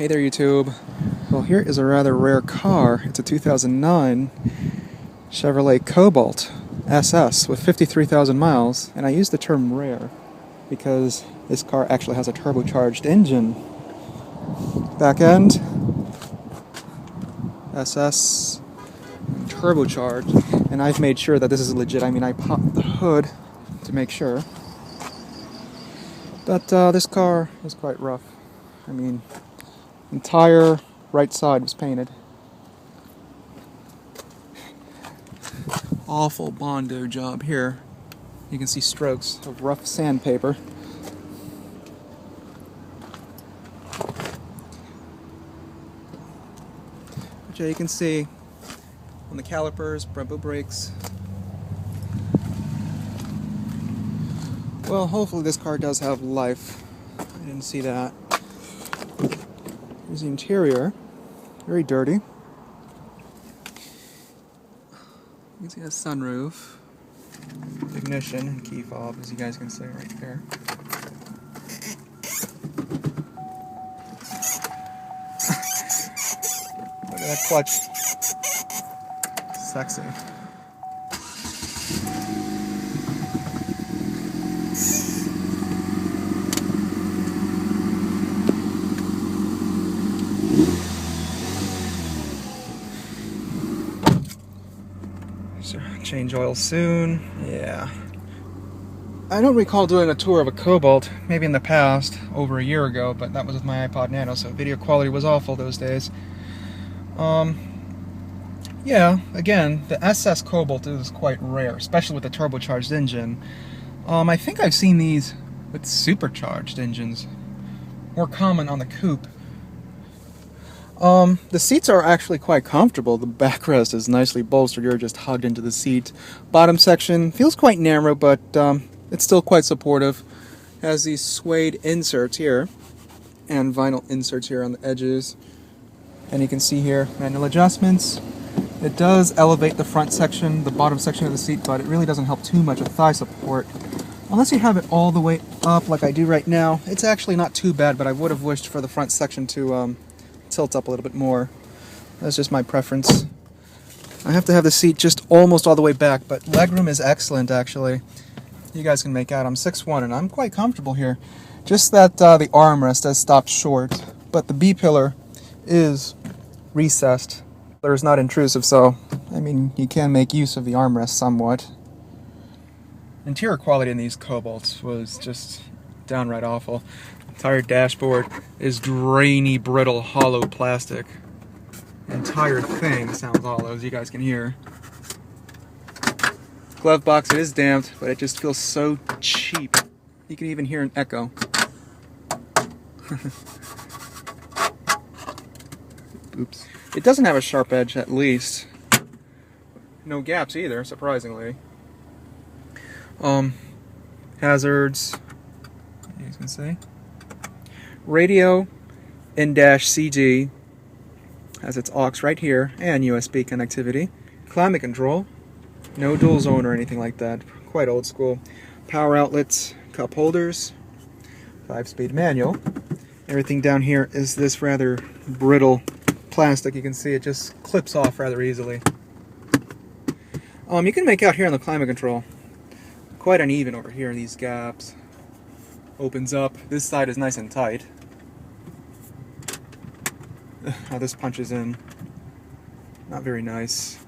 Hey there, YouTube. Well, here is a rather rare car. It's a 2009 Chevrolet Cobalt SS with 53,000 miles, and I use the term rare because this car actually has a turbocharged engine. Back end, SS, turbocharged, and I've made sure that this is legit. I mean, I popped the hood to make sure. But this car is quite rough. I mean, entire right side was painted. Awful Bondo job here. You can see strokes of rough sandpaper. Which you can see on the calipers, Brembo brakes. Well, hopefully this car does have life. I didn't see that. Here's the interior. Very dirty. You can see a sunroof, ignition, and key fob, as you guys can see right there. Look at that clutch. Sexy. Change oil soon. Yeah. I don't recall doing a tour of a Cobalt, maybe in the past, over a year ago, but that was with my iPod Nano, so video quality was awful those days. Yeah, again, the SS Cobalt is quite rare, especially with the turbocharged engine. I think I've seen these with supercharged engines. More common on the coupe. The seats are actually quite comfortable. The backrest is nicely bolstered. You're just hugged into the seat. Bottom section feels quite narrow, but it's still quite supportive. Has these suede inserts here and vinyl inserts here on the edges. And you can see here manual adjustments. It does elevate the front section, the bottom section of the seat, but it really doesn't help too much with thigh support. Unless you have it all the way up like I do right now. It's actually not too bad, but I would have wished for the front section to tilt up a little bit more. That's just my preference. I have to have the seat just almost all the way back, but legroom is excellent actually. You guys can make out I'm 6'1" and I'm quite comfortable here. Just that the armrest has stopped short, but the B-pillar is recessed. It's not intrusive, so I mean you can make use of the armrest somewhat. Interior quality in these Cobalts was just downright awful. Entire dashboard is drainy, brittle, hollow plastic. The entire thing sounds hollow, as you guys can hear. Glove box, it is damped, but it just feels so cheap. You can even hear an echo. Oops. It doesn't have a sharp edge, at least. No gaps either, surprisingly. Hazards, you can see. Radio in -CD has its aux right here and USB connectivity. Climate control, no dual zone or anything like that. Quite old school. Power outlets, cup holders, 5-speed manual. Everything down here is this rather brittle plastic. You can see it just clips off rather easily. You can make out here on the climate control. Quite uneven over here in these gaps. Opens up. This side is nice and tight. How this punches in. Not very nice.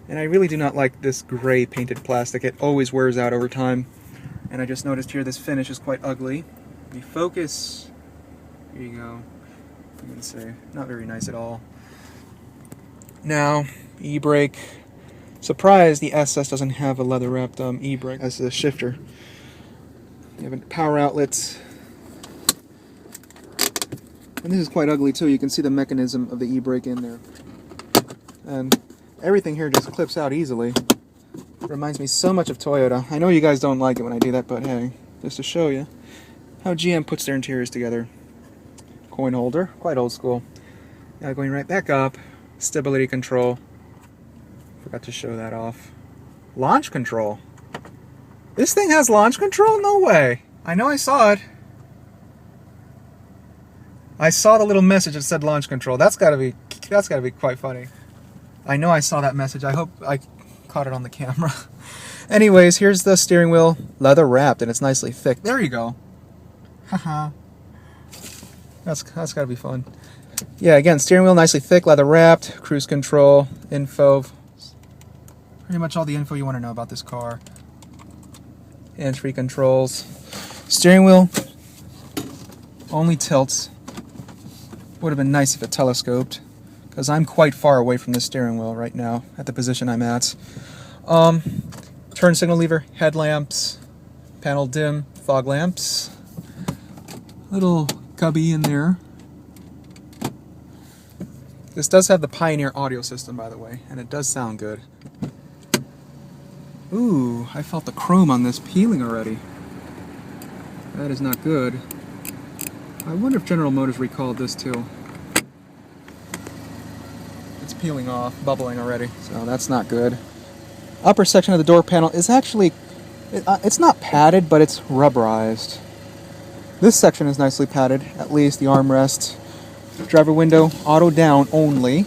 And I really do not like this gray painted plastic. It always wears out over time. And I just noticed here this finish is quite ugly. Let me focus. Here you go. You can see. Not very nice at all. Now, e-brake. Surprised the SS doesn't have a leather wrapped e-brake as a shifter. You have power outlets. And this is quite ugly too. You can see the mechanism of the e-brake in there. And everything here just clips out easily. Reminds me so much of Toyota. I know you guys don't like it when I do that, but hey, just to show you how GM puts their interiors together. Coin holder, quite old school. Now going right back up. Stability control. Forgot to show that off. Launch control. This thing has launch control? No way. I know I saw it. I saw the little message that said launch control. That's gotta be quite funny. I know I saw that message. I hope I caught it on the camera. Anyways, here's the steering wheel, leather wrapped, and it's nicely thick. There you go. Haha. That's gotta be fun. Yeah, again, steering wheel nicely thick, leather wrapped, cruise control, info. Pretty much all the info you want to know about this car. Entry controls. Steering wheel only tilts. Would have been nice if it telescoped, because I'm quite far away from the steering wheel right now at the position I'm at. Turn signal lever, headlamps, panel dim, fog lamps. Little cubby in there. This does have the Pioneer audio system, by the way, and it does sound good. Ooh, I felt the chrome on this peeling already. That is not good. I wonder if General Motors recalled this too. It's peeling off, bubbling already, so that's not good. Upper section of the door panel is actually, it's not padded, but it's rubberized. This section is nicely padded, at least the armrest. Driver window, auto down only.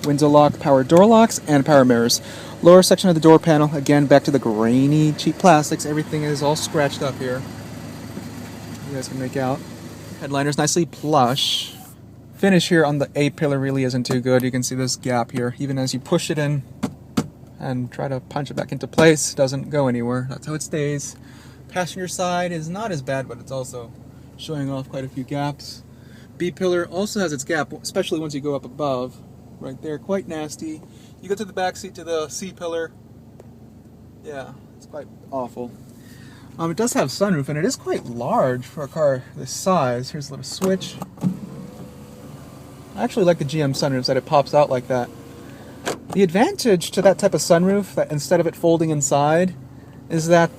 Window lock, power door locks, and power mirrors. Lower section of the door panel, again back to the grainy, cheap plastics. Everything is all scratched up here. You guys can make out. Headliner's nicely plush. Finish here on the A-pillar really isn't too good. You can see this gap here. Even as you push it in and try to punch it back into place, doesn't go anywhere. That's how it stays. Passenger side is not as bad, but it's also showing off quite a few gaps. B-pillar also has its gap, especially once you go up above. Right there, quite nasty. You go to the back seat to the C-pillar. Yeah, it's quite awful. It does have sunroof, and it is quite large for a car this size. Here's a little switch. I actually like the GM sunroofs, that it pops out like that. The advantage to that type of sunroof, that instead of it folding inside, is that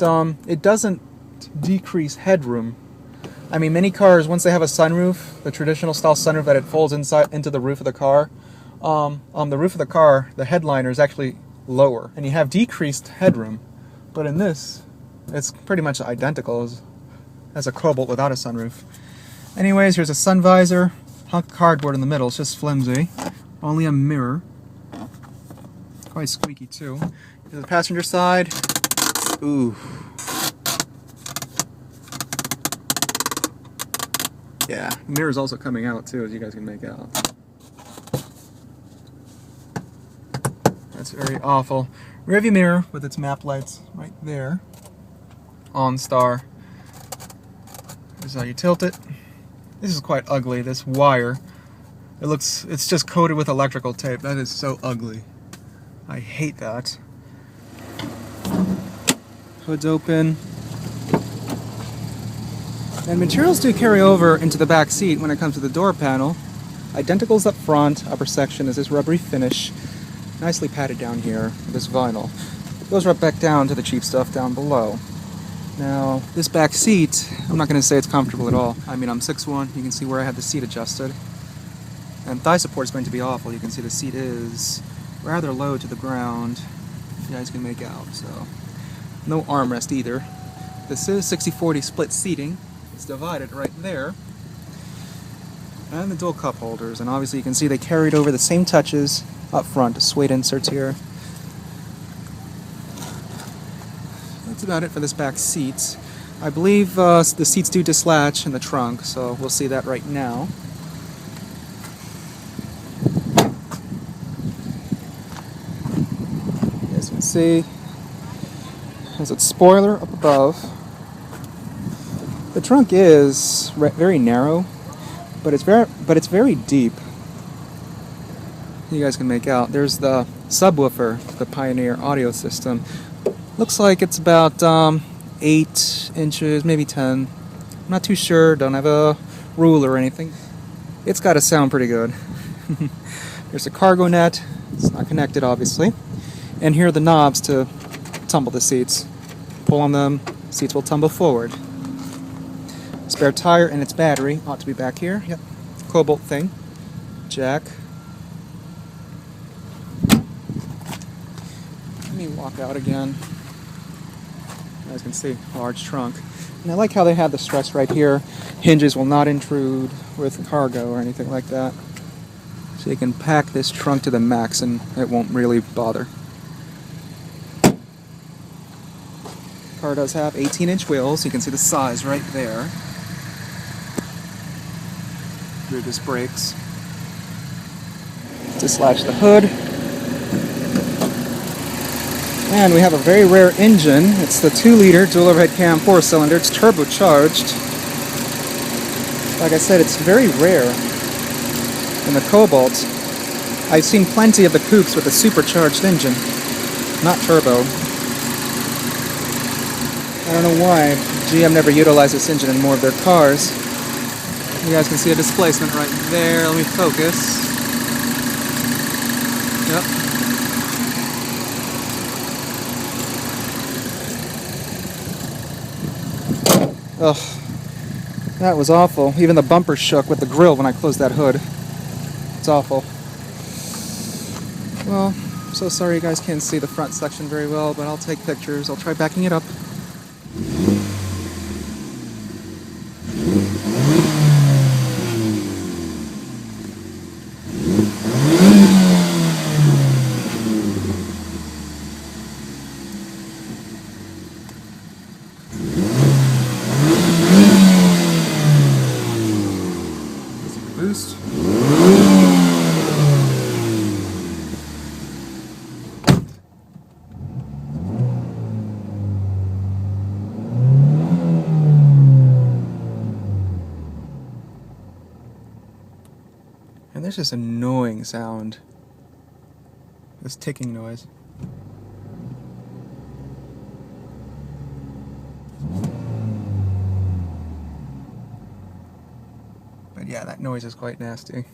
it doesn't decrease headroom. I mean, many cars, once they have a sunroof, the traditional style sunroof that it folds inside into the roof of the car, on the roof of the car, the headliner is actually lower, and you have decreased headroom. But in this, it's pretty much identical as a Cobalt without a sunroof. Anyways, here's a sun visor, hunk of cardboard in the middle. It's just flimsy. Only a mirror. Quite squeaky too. Here's the passenger side. Ooh. Yeah, the mirror's also coming out too, as you guys can make out. That's very awful. Rearview mirror with its map lights right there. OnStar. This is how you tilt it. This is quite ugly, this wire. It's just coated with electrical tape. That is so ugly. I hate that. Hood's open. And materials do carry over into the back seat when it comes to the door panel. Identicals up front, upper section is this rubbery finish. Nicely padded down here with this vinyl. It goes right back down to the cheap stuff down below. Now, this back seat, I'm not going to say it's comfortable at all. I mean, I'm 6'1", you can see where I had the seat adjusted. And thigh support is going to be awful. You can see the seat is rather low to the ground. You guys can make out, so. No armrest either. This is 60/40 split seating. It's divided right there. And the dual cup holders, and obviously you can see they carried over the same touches up front, suede inserts here. That's about it for this back seat. I believe the seats do dislatch in the trunk, so we'll see that right now. As you can see, has its spoiler up above. The trunk is very narrow, but it's very deep. You guys can make out. There's the subwoofer, the Pioneer audio system. Looks like it's about 8 inches, maybe 10. I'm not too sure. Don't have a rule or anything. It's got to sound pretty good. There's a cargo net. It's not connected, obviously. And here are the knobs to tumble the seats. Pull on them, seats will tumble forward. Spare tire and its battery ought to be back here. Yep. Cobalt thing. Jack. Let me walk out again. As you can see, large trunk. And I like how they have the struts right here. Hinges will not intrude with cargo or anything like that. So you can pack this trunk to the max and it won't really bother. Car does have 18-inch wheels. You can see the size right there. Rear disc brakes. Dislodge the hood. And we have a very rare engine. It's the 2-liter dual overhead cam 4-cylinder. It's turbocharged. Like I said, it's very rare in the Cobalt. I've seen plenty of the coupes with a supercharged engine, not turbo. I don't know why GM never utilized this engine in more of their cars. You guys can see a displacement right there. Let me focus. Yep. Ugh. That was awful. Even the bumper shook with the grill when I closed that hood. It's awful. Well, I'm so sorry you guys can't see the front section very well, but I'll take pictures. I'll try backing it up. Boost. And there's this annoying sound. This ticking noise. But yeah, that noise is quite nasty.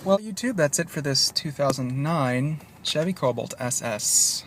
Well, YouTube, that's it for this 2009 Chevy Cobalt SS.